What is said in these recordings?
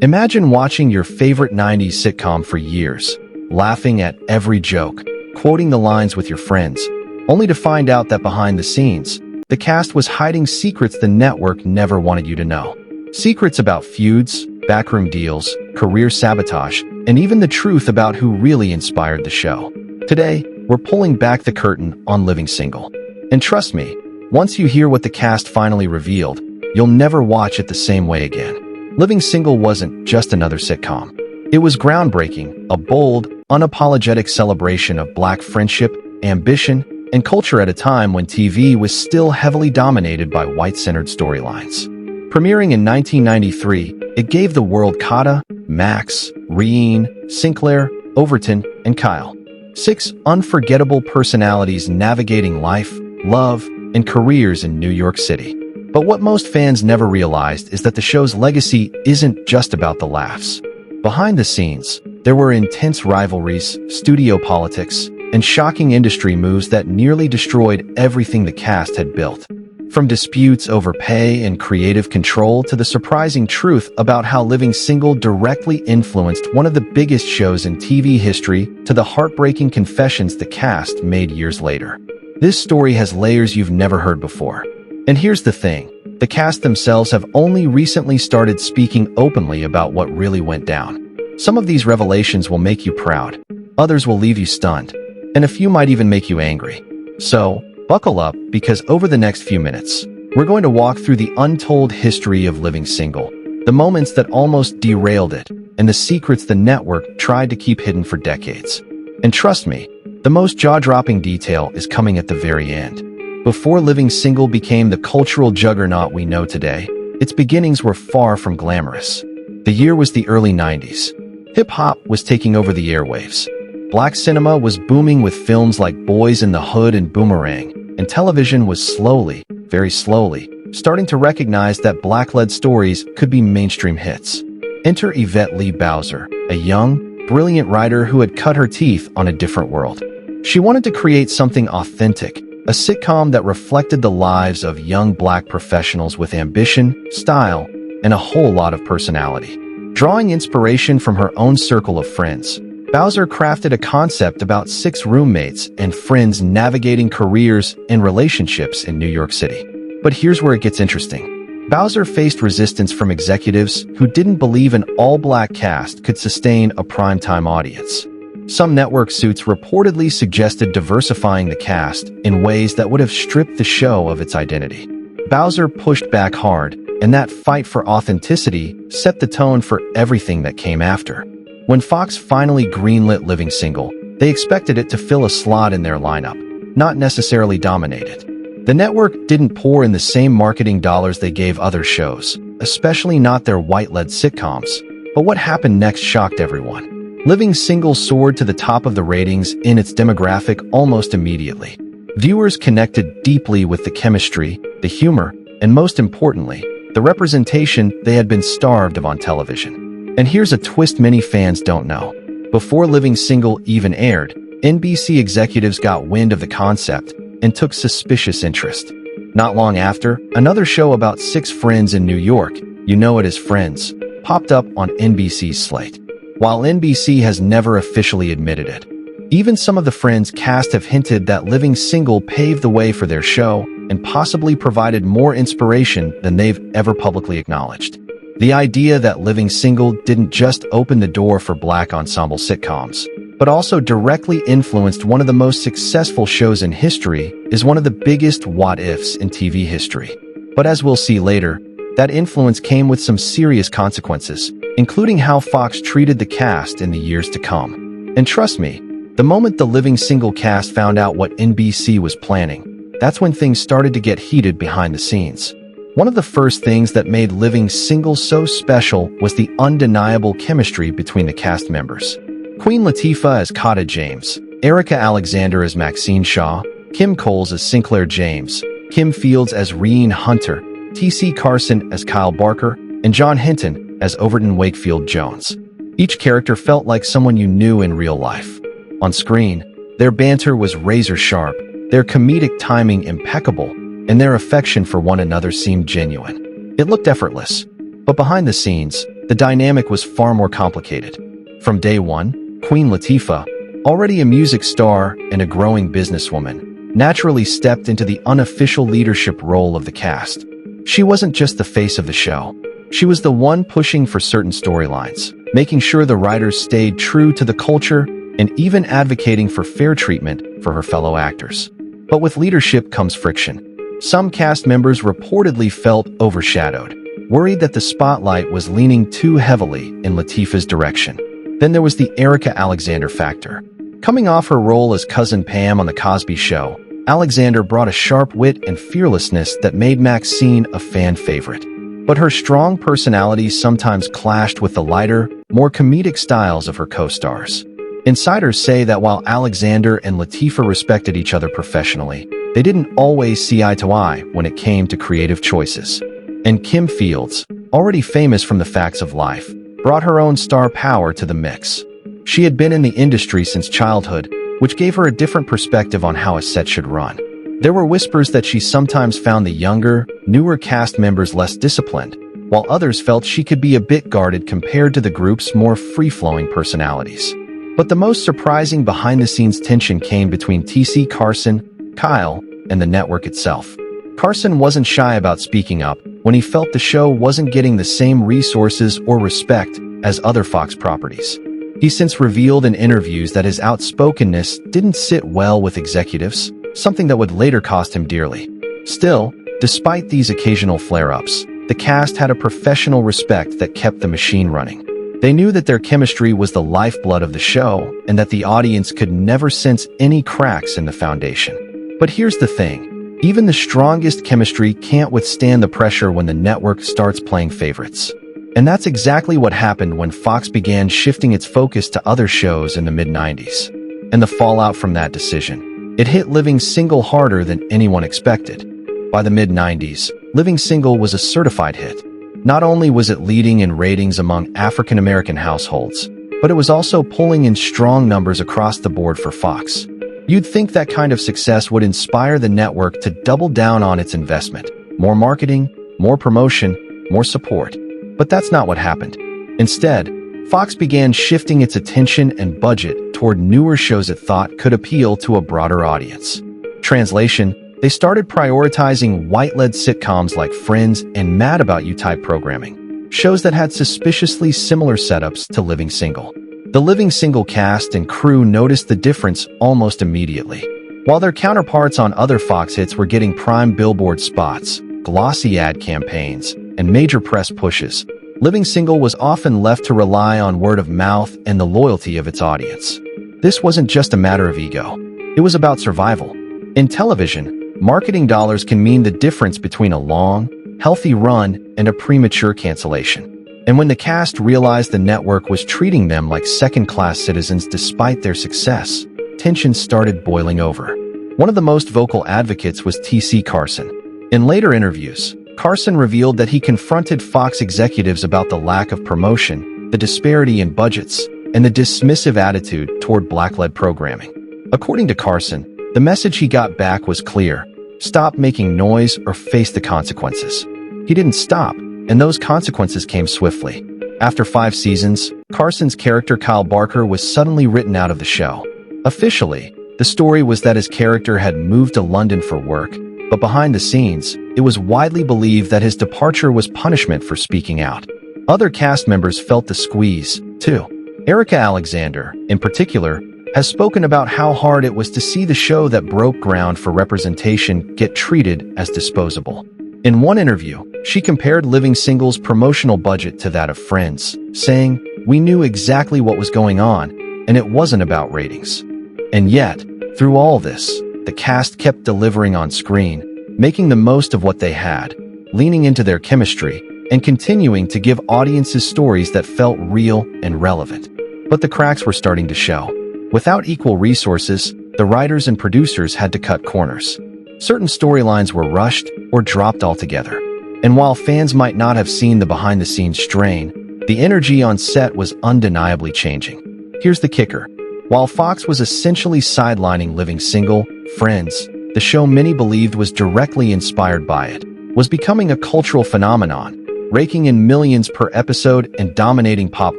Imagine watching your favorite 90s sitcom for years, laughing at every joke, quoting the lines with your friends, only to find out that behind the scenes, the cast was hiding secrets the network never wanted you to know. Secrets about feuds, backroom deals, career sabotage, and even the truth about who really inspired the show. Today, we're pulling back the curtain on Living Single. And trust me, once you hear what the cast finally revealed, you'll never watch it the same way again. Living Single wasn't just another sitcom. It was groundbreaking, a bold, unapologetic celebration of Black friendship, ambition, and culture at a time when TV was still heavily dominated by white-centered storylines. Premiering in 1993, it gave the world Kata, Max, Reen, Sinclair, Overton, and Kyle. 6 unforgettable personalities navigating life, love, and careers in New York City. But what most fans never realized is that the show's legacy isn't just about the laughs. Behind the scenes, there were intense rivalries, studio politics, and shocking industry moves that nearly destroyed everything the cast had built. From disputes over pay and creative control to the surprising truth about how Living Single directly influenced one of the biggest shows in TV history to the heartbreaking confessions the cast made years later. This story has layers you've never heard before. And here's the thing, the cast themselves have only recently started speaking openly about what really went down. Some of these revelations will make you proud, others will leave you stunned, and a few might even make you angry. So, buckle up, because over the next few minutes, we're going to walk through the untold history of Living Single, the moments that almost derailed it, and the secrets the network tried to keep hidden for decades. And trust me, the most jaw-dropping detail is coming at the very end. Before Living Single became the cultural juggernaut we know today, its beginnings were far from glamorous. The year was the early 90s. Hip-hop was taking over the airwaves. Black cinema was booming with films like Boys in the Hood and Boomerang, and television was slowly, very slowly, starting to recognize that Black-led stories could be mainstream hits. Enter Yvette Lee Bowser, a young, brilliant writer who had cut her teeth on A Different World. She wanted to create something authentic, a sitcom that reflected the lives of young Black professionals with ambition, style, and a whole lot of personality. Drawing inspiration from her own circle of friends, Bowser crafted a concept about 6 roommates and friends navigating careers and relationships in New York City. But here's where it gets interesting. Bowser faced resistance from executives who didn't believe an all-Black cast could sustain a primetime audience. Some network suits reportedly suggested diversifying the cast in ways that would have stripped the show of its identity. Bowser pushed back hard, and that fight for authenticity set the tone for everything that came after. When Fox finally greenlit Living Single, they expected it to fill a slot in their lineup, not necessarily dominate it. The network didn't pour in the same marketing dollars they gave other shows, especially not their white-led sitcoms. But what happened next shocked everyone. Living Single soared to the top of the ratings in its demographic almost immediately. Viewers connected deeply with the chemistry, the humor, and most importantly, the representation they had been starved of on television. And here's a twist many fans don't know. Before Living Single even aired, NBC executives got wind of the concept and took suspicious interest. Not long after, another show about 6 friends in New York, You Know It as Friends, popped up on NBC's slate. While NBC has never officially admitted it, even some of the Friends cast have hinted that Living Single paved the way for their show and possibly provided more inspiration than they've ever publicly acknowledged. The idea that Living Single didn't just open the door for Black ensemble sitcoms, but also directly influenced one of the most successful shows in history is one of the biggest what-ifs in TV history. But as we'll see later, that influence came with some serious consequences, including how Fox treated the cast in the years to come. And trust me, the moment the Living Single cast found out what NBC was planning, that's when things started to get heated behind the scenes. One of the first things that made Living Single so special was the undeniable chemistry between the cast members. Queen Latifah as Kata James, Erica Alexander as Maxine Shaw, Kim Coles as Sinclair James, Kim Fields as Reen Hunter, T.C. Carson as Kyle Barker, and John Hinton as Overton Wakefield Jones. Each character felt like someone you knew in real life. On screen, their banter was razor-sharp, their comedic timing impeccable, and their affection for one another seemed genuine. It looked effortless. But behind the scenes, the dynamic was far more complicated. From day one, Queen Latifah, already a music star and a growing businesswoman, naturally stepped into the unofficial leadership role of the cast. She wasn't just the face of the show. She was the one pushing for certain storylines, making sure the writers stayed true to the culture and even advocating for fair treatment for her fellow actors. But with leadership comes friction. Some cast members reportedly felt overshadowed, worried that the spotlight was leaning too heavily in Latifah's direction. Then there was the Erika Alexander factor. Coming off her role as Cousin Pam on The Cosby Show, Alexander brought a sharp wit and fearlessness that made Maxine a fan favorite. But her strong personality sometimes clashed with the lighter, more comedic styles of her co-stars. Insiders say that while Alexander and Latifah respected each other professionally, they didn't always see eye to eye when it came to creative choices. And Kim Fields, already famous from The Facts of Life, brought her own star power to the mix. She had been in the industry since childhood, which gave her a different perspective on how a set should run. There were whispers that she sometimes found the younger, newer cast members less disciplined, while others felt she could be a bit guarded compared to the group's more free-flowing personalities. But the most surprising behind-the-scenes tension came between T.C. Carson, Kyle, and the network itself. Carson wasn't shy about speaking up when he felt the show wasn't getting the same resources or respect as other Fox properties. He's since revealed in interviews that his outspokenness didn't sit well with executives, something that would later cost him dearly. Still, despite these occasional flare-ups, the cast had a professional respect that kept the machine running. They knew that their chemistry was the lifeblood of the show and that the audience could never sense any cracks in the foundation. But here's the thing. Even the strongest chemistry can't withstand the pressure when the network starts playing favorites. And that's exactly what happened when Fox began shifting its focus to other shows in the mid-90s. And the fallout from that decision. It hit Living Single harder than anyone expected. By the mid-90s, Living Single was a certified hit. Not only was it leading in ratings among African-American households, but it was also pulling in strong numbers across the board for Fox. You'd think that kind of success would inspire the network to double down on its investment. More marketing, more promotion, more support. But that's not what happened. Instead, Fox began shifting its attention and budget toward newer shows it thought could appeal to a broader audience. Translation: they started prioritizing white-led sitcoms like Friends and Mad About You type programming, shows that had suspiciously similar setups to Living Single. The Living Single cast and crew noticed the difference almost immediately. While their counterparts on other Fox hits were getting prime billboard spots, glossy ad campaigns, and major press pushes, Living Single was often left to rely on word of mouth and the loyalty of its audience. This wasn't just a matter of ego. It was about survival. In television, marketing dollars can mean the difference between a long, healthy run and a premature cancellation. And when the cast realized the network was treating them like second-class citizens despite their success, tensions started boiling over. One of the most vocal advocates was T.C. Carson. In later interviews, Carson revealed that he confronted Fox executives about the lack of promotion, the disparity in budgets, and the dismissive attitude toward black-led programming. According to Carson, the message he got back was clear: stop making noise or face the consequences. He didn't stop, and those consequences came swiftly. After 5 seasons, Carson's character Kyle Barker was suddenly written out of the show. Officially, the story was that his character had moved to London for work, but behind the scenes, it was widely believed that his departure was punishment for speaking out. Other cast members felt the squeeze, too. Erika Alexander, in particular, has spoken about how hard it was to see the show that broke ground for representation get treated as disposable. In one interview, she compared Living Single's promotional budget to that of Friends, saying, "We knew exactly what was going on, and it wasn't about ratings." And yet, through all this, the cast kept delivering on screen, making the most of what they had, leaning into their chemistry, and continuing to give audiences stories that felt real and relevant. But the cracks were starting to show. Without equal resources, the writers and producers had to cut corners. Certain storylines were rushed or dropped altogether. And while fans might not have seen the behind-the-scenes strain, the energy on set was undeniably changing. Here's the kicker. While Fox was essentially sidelining Living Single, Friends, the show many believed was directly inspired by it, was becoming a cultural phenomenon, raking in millions per episode and dominating pop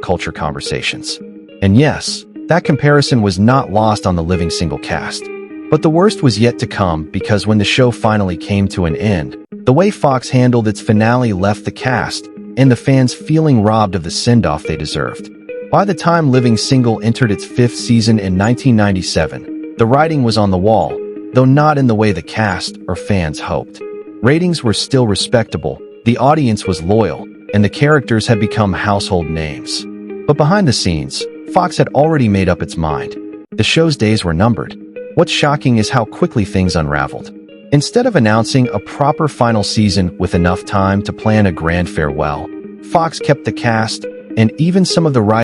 culture conversations. And yes, that comparison was not lost on the Living Single cast. But the worst was yet to come, because when the show finally came to an end, the way Fox handled its finale left the cast and the fans feeling robbed of the send-off they deserved. By the time Living Single entered its 5th season in 1997, the writing was on the wall, though not in the way the cast or fans hoped. Ratings were still respectable, the audience was loyal, and the characters had become household names. But behind the scenes, Fox had already made up its mind. The show's days were numbered. What's shocking is how quickly things unraveled. Instead of announcing a proper final season with enough time to plan a grand farewell, Fox kept the cast and even some of the writers